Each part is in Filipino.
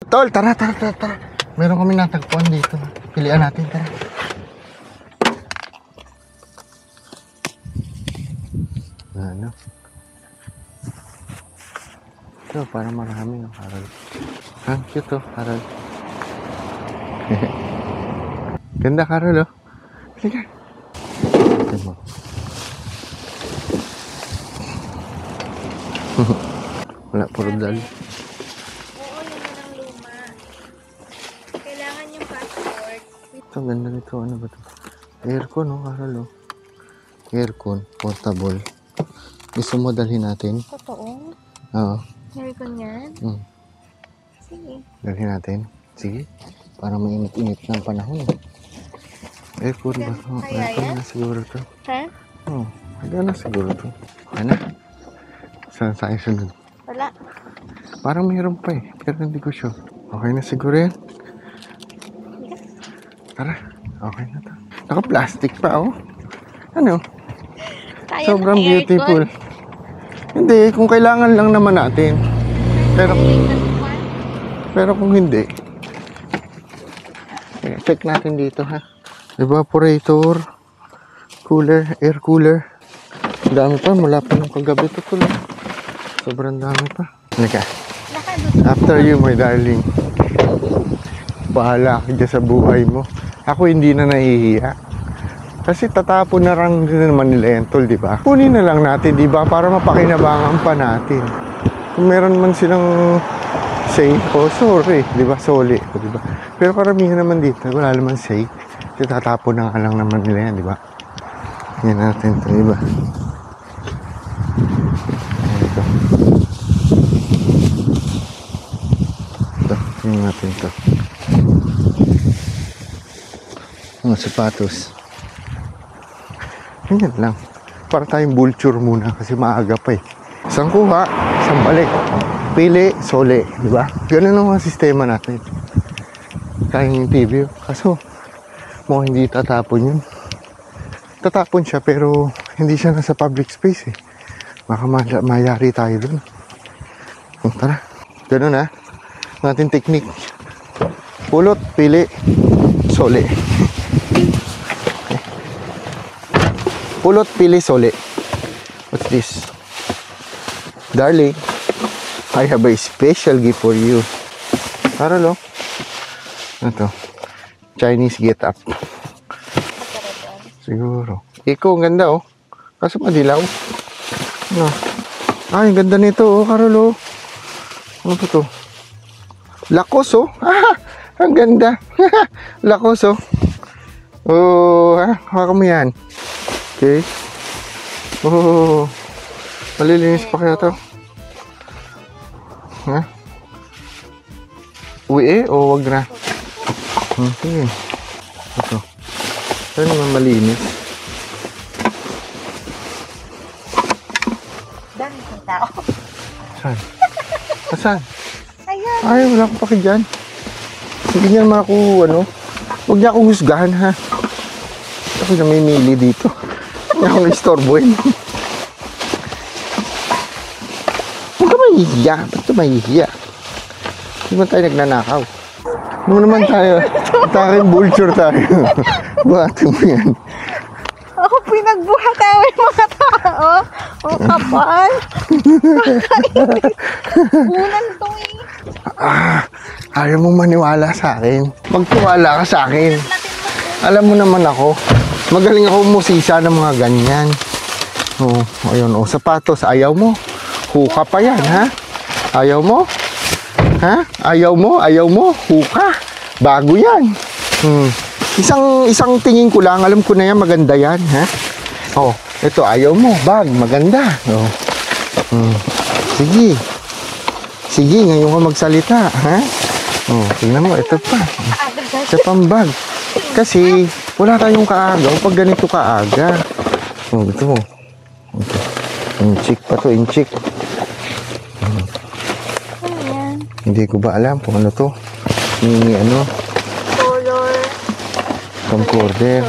Tol, tara. Meron kami natagpuan dito. Pilian natin, tara. Ano? Ito, parang marami yung Carol. Ang cute oh, Carol. Ganda, Carol oh. Halika. Ito mo. Wala, puro dal. Oo, yun na ng luma. Kailangan yung passport. Ito, ganda nito. Ano ba ito? Aircon oh, Carol oh. Aircon, portable. Gusto mo dalhin natin? Totoo? Oo. Aircon yan? Sige. Dalhin natin. Sige. Para mainit-init ng panahon. Aircon ba? Oh, Kaya aircon yan? na siguro to. Ha? Oo. Kaya na siguro to. Ano? Saan sa sunod? Wala. Parang mayroon pa eh. Pero hindi ko sure. Okay na siguro yan. Tara. Okay na to. Naka-plastic pa oh. Ano? Kaya Sobrang ng aircon. beautiful. Hindi. Kung kailangan lang naman natin. Pero kung hindi. Check natin dito ha. Evaporator. Cooler. Air cooler. Ang dami pa. Mula pa nung kagabi ito tuloy. Sobrang dami pa. Halika. After you, my darling. Bahala ka dyan sa buhay mo. Ako hindi na nahihiya. Kasi tatapon na lang din naman nila yan, tol, di ba? Kunin na lang natin, di ba? Para mapakinabangan pa natin. Kung meron man silang say, oh, sorry, di ba? Soli, di ba? Pero karamihan naman dito, wala naman say. Kasi tatapon na lang naman nila yan, di ba? Yan natin ito, di ba? Ito. Ito, yan natin ito. Mga sapatos. Ganyan lang. Para tayong vulture muna kasi maaga pa eh. Isang kuha, isang balik. Pili, sole. Diba? Ganun ang mga sistema natin. Kaya yung TV. Kaso, mo hindi tatapon yun. Tatapon siya pero hindi siya nasa public space eh. Baka mayari tayo dun. Tara. Ganun ha. Ang ating technique. Pulot, pili, sole. Pulot, pili, sole. What's this? Darling, I have a special gift for you. Carol, oh. Ito. Chinese get up. Siguro. Ikaw, ang ganda, oh. Kaso madilaw. Ano? Ay, ang ganda nito, oh, Carol, oh. Ano ba ito? Lakos, oh. Ah, ang ganda. Lakos, oh. Oh, ha? Haka mo yan. Okay. Oh, malilinis pa kaya to? Ha? Uwi eh o wag na? Okay. Ito. Saan naman malinis? Dami ng tao. Saan? Saan? Ayan. Ay, wala akong paki dyan. Hindi niya naman ako, ano? Huwag niya akong husgahan, ha? Ako namimili dito. Hindi akong istorbohin. Huwag ka mahihiya. Ba't ka mahihiya? Hindi man tayo nagnanakaw. Ano naman tayo? Tayong vulture tayo. Buhati mo yan. Ako pinagbuhat yung mga tao. O kapal. Unang to eh. Ayaw mong maniwala sa akin. Magtiwala ka sa akin. Alam mo naman ako. Magaling ako musisa ng mga ganyan. Oh, ayun, oh, sapatos. Ayaw mo. Huka pa yan, ha? Ayaw mo? Ha? Ayaw mo? Ayaw mo? Huka. Bago yan. Isang tingin ko lang. Alam ko na yan, maganda yan, ha? Oh, ito, ayaw mo. Bag, maganda. Oh. Sige. Sige, ngayon ka magsalita, ha? Oh, tingnan mo, ito pa. Ito pang bag. Kasi, wala tayong kaagaw pag ganito kaaga. Oh, ito mo. Inchik pa to, inchik. Ano yan? Hindi ko ba alam kung ano to. Mini ano. Color. Camcorder.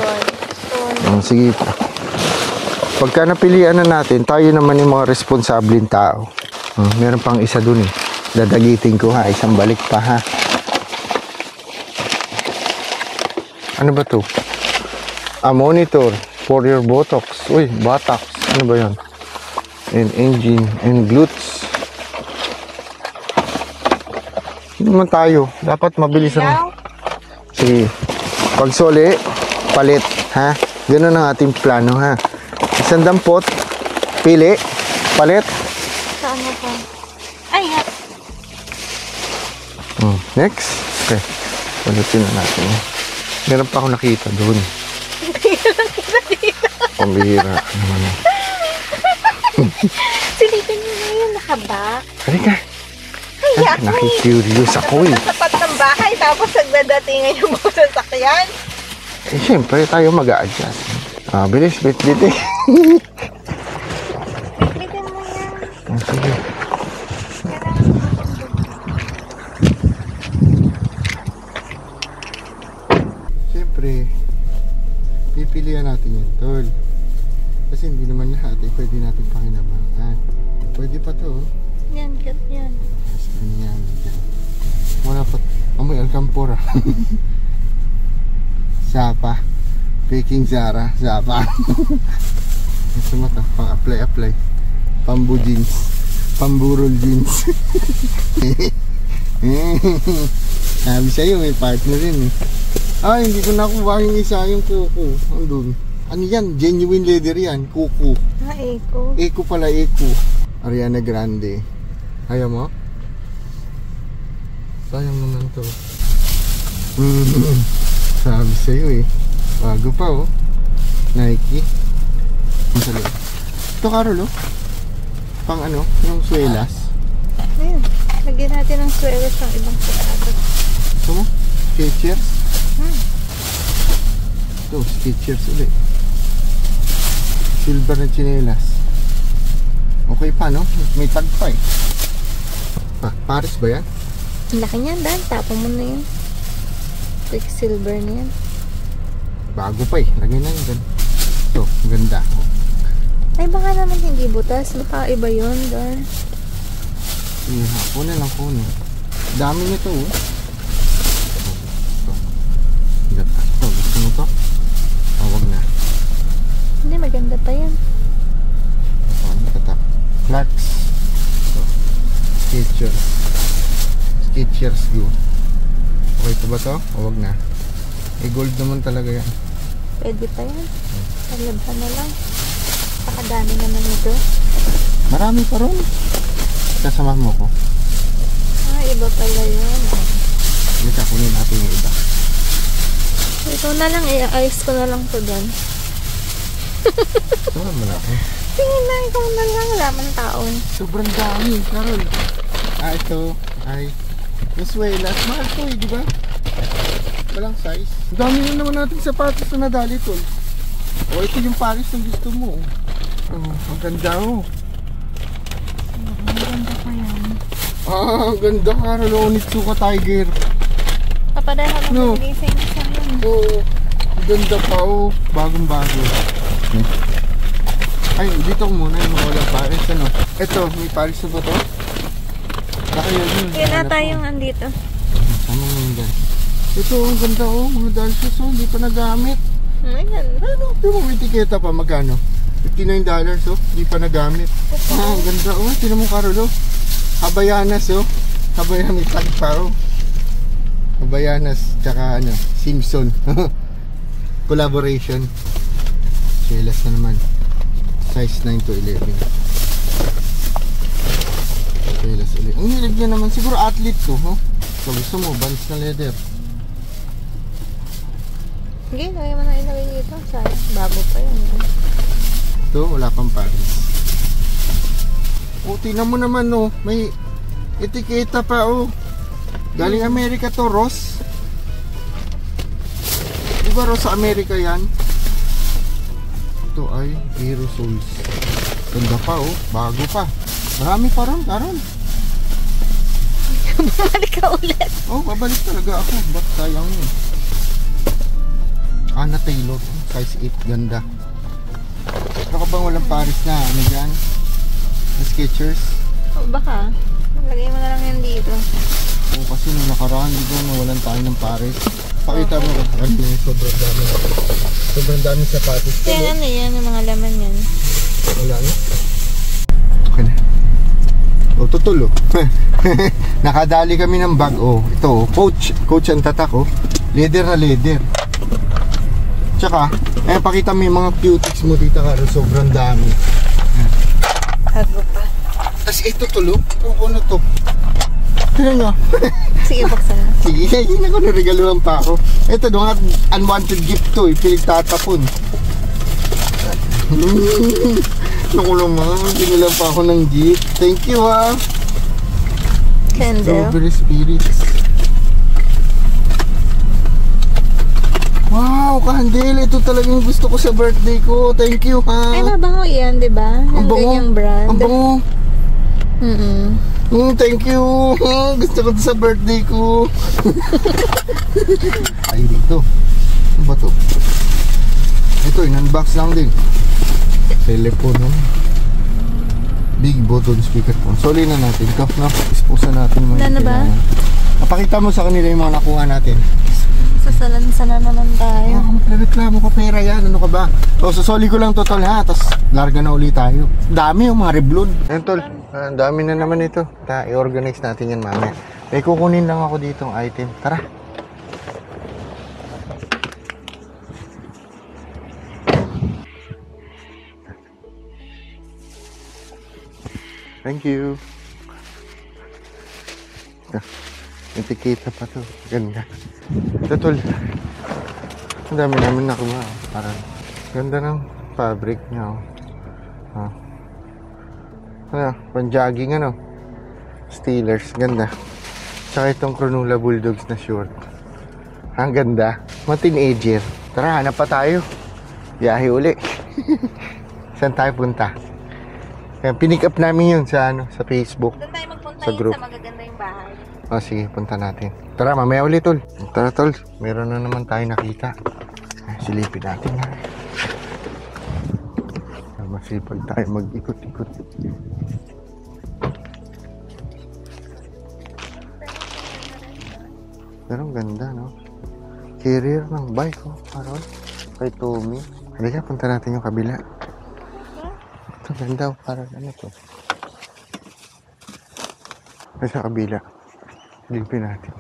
Sige. Pagka napilian na natin, tayo naman yung mga responsableng tao. Meron pang isa dun eh. Dadagitin ko ha, isang balik pa ha. Ano ba to? A monitor for your buttocks. Uy, buttocks. Ano ba yan? And engine and glutes. Hindi naman tayo. Dapat mabilis ang... Sige. Pag soli, palit. Ha? Ganun ang ating plano, ha? Isang dampot, pili, palit. Saan mo pa? Ay, ha. Next. Okay. Palitin na natin. Meron pa ako nakita doon. Pambihira naman. Silipin mo na yun, nakabak. Halika. Ay, ako Nakikurious ako eh. Tapat ng bahay, tapos nagdadatingan yung mga sasakyan. Eh, siyempre tayo mag-a-adjust. Bilis, bit-bit eh. Bitin mo yan. Sige. Siyempre, pipilian natin yun, tol. Kasi hindi naman lahat eh, pwede natin pakinabangan. Pwede pa to. Yan, cute yan. Yan. Wala pa. Amoy Alcampora. Zapa. Peking Zara. Zapa. Ito mata. Pang apply. Pambu jeans. Pamburol jeans. Sabi sa'yo, may partner rin eh. Ay, hindi ko nakuha yung isa, yung kuko. Andun. Ano yan? Genuine leather yan. Kuko. Eko. Eko pala, Eko. Ariana Grande. Ayaw mo? Sayang naman to. Sabi sa'yo eh. Bago pa oh. Nike. Ang salit. Ito Carol oh. Pang ano? Yung swelas. Ayun. Lagyan natin ng swelas ng ibang sapatos. Ito mo? Skechers. Ito, Skechers ulit. Silver na chinelas. Okay pa no? May tag pa eh. Paris ba yan? Ang laki niyan, Dan. Tapon mo na yun. Silver na yan. Bago pa eh. Lagyan na yun. Ito, ganda. Ay, baka naman hindi butas. Baka iba yun, Dan. Kunin lang kunin. Dami nito oh. Ito, gusto mo to? Huwag na. Hindi, maganda pa yan. Ano tatak? Clarks. Ito. Skechers. Skechers Go. Okay ito ba to? Huwag na. Eh, gold naman talaga yan. Pwede pa yan. Palabhan na lang. Pakadami naman ito. Marami pa ron. Kasama mo ko. Ah, iba pala yun. Halika, kunin natin yung iba. Ito na lang, i-ayos ko na lang to Dan. Ito nga malaki. Tingin na, ikaw na lang. Wala man taon. Sobrang dami, Carol. Ito ay yung swelas. Mahal to eh, di ba? Walang size. Dami na naman natin sapatos na nadali tol. O ito yung Paris na gusto mo. Oh, ang ganda oh. Ang ganda pa yan. Ang ganda Carol. Onitsuka Tiger. Papadala ko No. no. Sa inyo sa yun. Oo. Ang ganda pa oh. Bagong bago. Ay, dito ko muna yung mga walang Paris. Ano? Ito, may Paris na ba to? Baka yun. Yun na tayong andito. Sama mo yun dyan. Ito, ang ganda oh. Mga dalsos oh. Hindi pa nagamit. Ayan. Ano? Yung mga etiketa pa. Magkano? $59 oh. Hindi pa nagamit. Ang ganda oh. Tinan mo Carol oh. Habayanas oh. Habayanas may tag pa oh. Habayanas. Tsaka ano. Simpson. Collaboration. Chelas na naman. Size 9 to 11. Chelas ulit. Ang hilig niya naman. Siguro athlete to. Huh? So gusto mo. Vans na leather. Sige, lagay mo na ilagay dito. Sayang, bago pa yun. Ito, wala pang Paris. O, tingnan mo naman, no. May etiketa pa, oh. Galing Amerika to, Ross. Di ba Ross sa Amerika yan? Ito ay aerosols. Ganda pa, oh. Bago pa. Marami pa ron, Karon. Bumalik ka ulit. Oh, babalik talaga ako. Ba't sayang yun? Anna Taylor. Size 8. Ganda. Ano ka bang walang Paris na? Ano dyan? Na Skechers? O, baka. Lagay mo na lang yan dito. Oo, kasi nung nakaraan dito nawalan tayo ng Paris. Pakita mo ko. Ano yung sobrang dami. Sobrang dami sapatos. Yan, ano yan, yung mga laman yan. Wala na. Okay na. O, tutulo. Nakadali kami ng bag. O, ito. Coach ang tatak. O. Leather na leather. Tsaka, pakita mo yung mga cutics mo dito, Karo. Sobrang dami. Hago pa. Tapos ito tulo. O, ano to? Tignan nyo. Sige, buksan na. Sige, hindi na ko naregaluhan pa ako. Ito, doon unwanted gift to. Pinagtatapon. Nakulong mga, binilang pa ako ng gift. Thank you ha. Candle. Strawberry spirits. Wow, candle. Ito talagang gusto ko sa birthday ko. Thank you ha. Ay, mabango yan, di ba? Ang Yung bango. ganyang brand. Ang bango. Thank you. Gusto ko to sa birthday ko. Ay, dito. Ano ba to? Ito, in-unbox lang din. Telepono. Big button speakerphone. Soli na natin ito, no? Ispusa natin mga Wala na ba? Napakita mo sa kanila yung mga nakuha natin. Sasalansa na naman tayo. Kung reklamo ka pera yan, ano ka ba? So, sasoli ko lang total ha, tapos larga na ulit tayo. Dami yung mga reblon. Ayun tol, ang dami na naman ito. I-organize natin yan mamaya. May kukunin lang ako ditong item. Tara. Thank you. May tikita pa to. Ganda. Ito tol. Ang dami namin nakuha. Parang ganda ng fabric niya. Ano, pang-jogging ano. Steelers. Ganda. Tsaka itong Cronulla Bulldogs na short. Ang ganda. Mga teenager. Tara, hanap pa tayo. Biyahe uli. Saan tayo punta? Kaya pinick up namin yun sa sa Facebook. Doon tayo magpunta Sa group. sa magaganda yung bahay. Sige, punta natin. Tara, mamaya ulit tol. Tara tol, meron na naman tayo nakita. Silipin natin ha. Masipag tayo mag-ikot-ikot. Pero ang ganda, no? Carrier ng bike, oh. Parang kay Tommy. Halika, punta natin yung kabila. Ito, ganda, oh. Parang ano to? Ay, sa kabila. Silipin natin.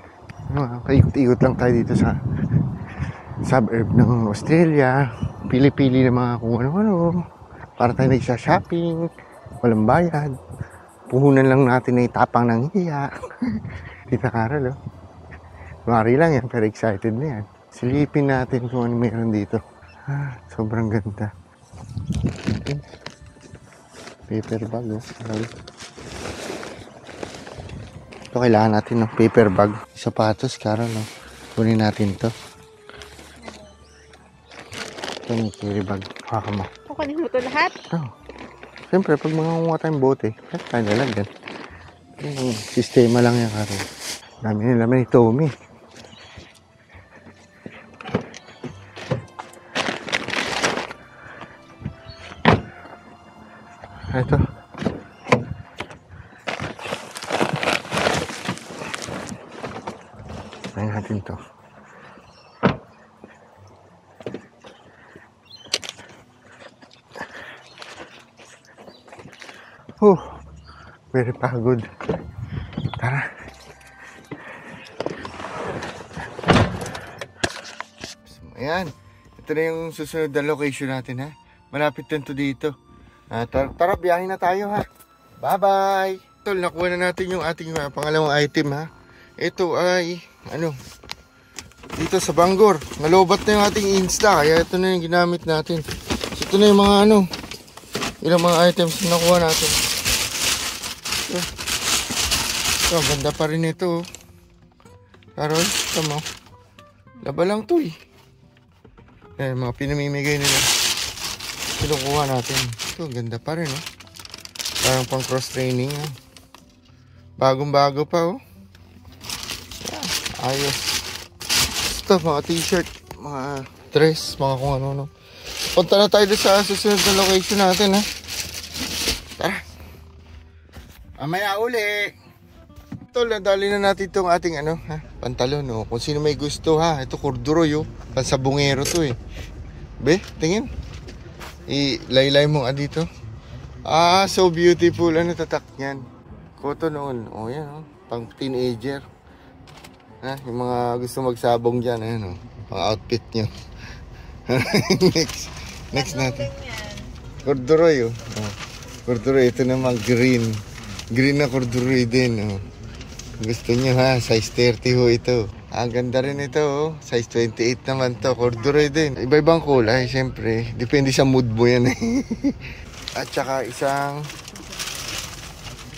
Ikot-ikot lang tayo dito sa suburb ng Australia. Pili-pili ng mga kung ano-ano. Para tayo nagsha-shopping. Walang bayad. Puhunan lang natin na itapang ng hiya. Tita Carol, oh. Mari lang yan, pero excited na yan. Silipin natin kung ano meron dito. Sobrang ganda. Paper bag, oh. Ito, kailangan natin ng paper bag. Sapatos, Carol, no? Kunin natin to. Ito yung carry bag. Haka mo. Kukunin mo to lahat? Siyempre, pag mangangunga tayong bote, kahit tayo nalagyan. Yung sistema lang yan, Carol. Dami nila naman ni Tommy. Ito. Try natin to. Very pagod. Tara. Ayan. Ito na yung susunod na location natin, ha. Malapit din to dito. Tara, biyahin na tayo, ha. Bye-bye. Tol, nakuha na natin yung ating pangalawang item, ha. Ito ay, dito sa Bangor. Nalobat na yung ating Insta, kaya ito na yung ginamit natin. So, ito na yung mga ilang mga items na nakuha natin. Ito, ganda pa rin ito. Carol, tama. Laba lang to, eh. Ayan, mga pinamimigay nila. Kinukuha natin. Ito, ganda pa rin, oh. Parang pang cross-training, ah. Bagong-bago pa, oh. Yeah, ayos. Ito, mga t-shirt, mga dress, mga kung ano-ano. Punta na tayo sa susunod na location natin, ha. Tara. Mamaya uli. Tol, dali na natin itong ating pantalon. Oh. Kung sino may gusto ha. Ito corduroy oh. Pansabungero to eh. Be, tingin. Ilaylay mo dito. So beautiful. Ano tatak niyan? Cotton noon. Oh, yan oh. Pang teenager. Yung mga gusto magsabong dyan. Ayan oh. Mga outfit nyo. Next natin. Corduroy oh. Corduroy. Ito naman green. Green na corduroy din oh. Gusto nyo ha, size 30 ho ito. Ang ganda rin ito oh. Size 28 naman to, corduroy din. Iba-ibang kulay, syempre. Depende sa mood mo yan eh. At saka isang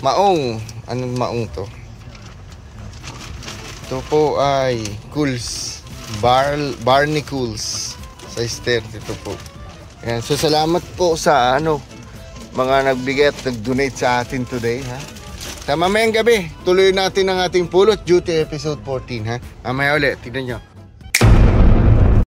maong. Anong maong to? Ito po ay Cools. Barney Cools. Size 30 ito po. Ayan. So salamat po sa mga nagbigay at nag-donate sa atin today ha. Sa mamayang gabi, tuloy natin ang ating Pulot Duty episode 14 ha. Mamaya ulit, tignan nyo.